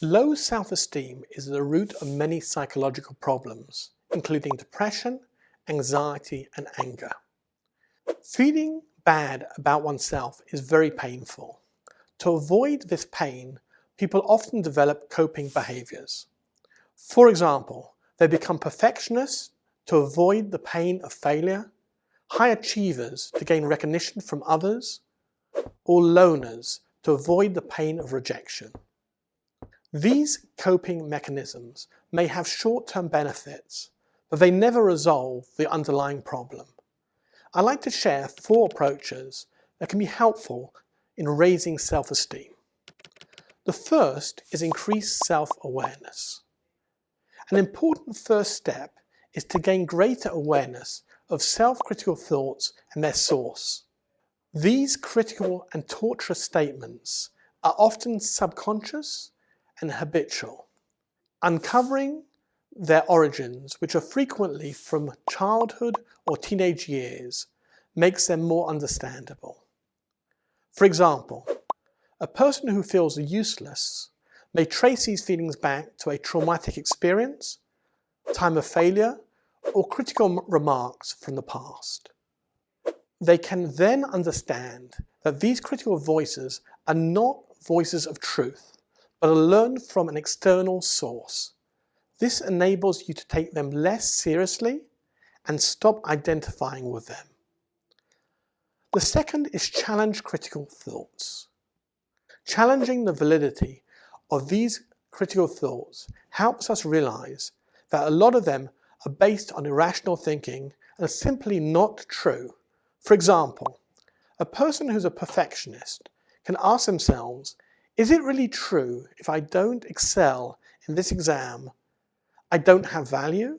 Low self-esteem is the root of many psychological problems, including depression, anxiety, and anger. Feeling bad about oneself is very painful. To avoid this pain, people often develop coping behaviors. For example, they become perfectionists to avoid the pain of failure, high achievers to gain recognition from others, or loners to avoid the pain of rejection. These coping mechanisms may have short-term benefits, but they never resolve the underlying problem. I'd like to share 4 approaches that can be helpful in raising self-esteem. The first is increased self-awareness. An important first step is to gain greater awareness of self-critical thoughts and their source. These critical and torturous statements are often subconscious and habitual. Uncovering their origins, which are frequently from childhood or teenage years, makes them more understandable. For example, a person who feels useless may trace these feelings back to a traumatic experience, time of failure, or critical remarks from the past. They can then understand that these critical voices are not voices of truth, but are learned from an external source. This enables you to take them less seriously and stop identifying with them. The second is challenge critical thoughts. Challenging the validity of these critical thoughts helps us realize that a lot of them are based on irrational thinking and are simply not true. For example, a person who's a perfectionist can ask themselves, is it really true if I don't excel in this exam, I don't have value?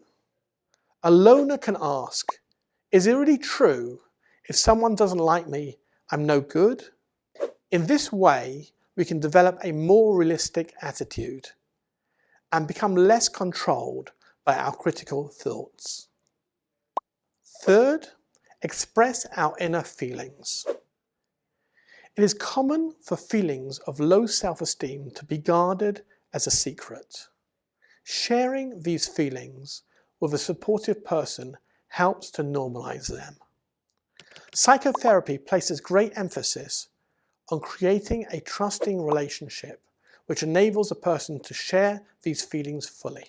A loner can ask, is it really true if someone doesn't like me, I'm no good? In this way, we can develop a more realistic attitude and become less controlled by our critical thoughts. Third, express our inner feelings. It is common for feelings of low self-esteem to be guarded as a secret. Sharing these feelings with a supportive person helps to normalize them. Psychotherapy places great emphasis on creating a trusting relationship which enables a person to share these feelings fully.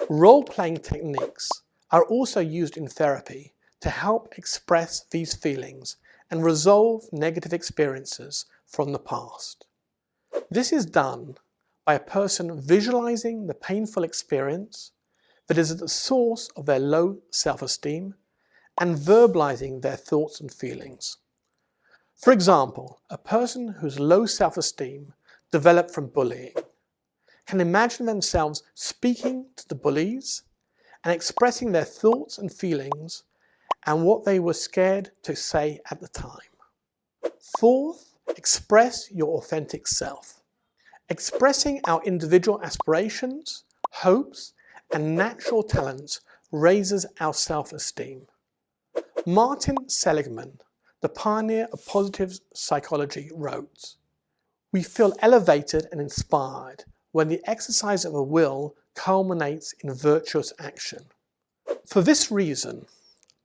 Role-playing techniques are also used in therapy to help express these feelings and resolve negative experiences from the past. This is done by a person visualizing the painful experience that is at the source of their low self-esteem and verbalizing their thoughts and feelings. For example, a person whose low self-esteem developed from bullying can imagine themselves speaking to the bullies and expressing their thoughts and feelings and what they were scared to say at the time. Fourth, express your authentic self. Expressing our individual aspirations, hopes, and natural talents raises our self-esteem. Martin Seligman, the pioneer of positive psychology, wrote, "We feel elevated and inspired when the exercise of a will culminates in virtuous action." For this reason,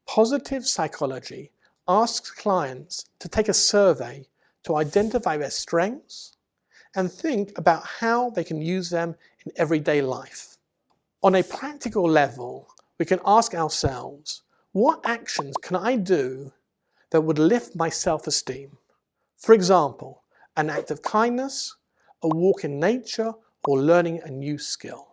positive psychology asks clients to take a survey to identify their strengths and think about how they can use them in everyday life. On a practical level, we can ask ourselves, what actions can I do that would lift my self-esteem? For example, an act of kindness, a walk in nature, or learning a new skill.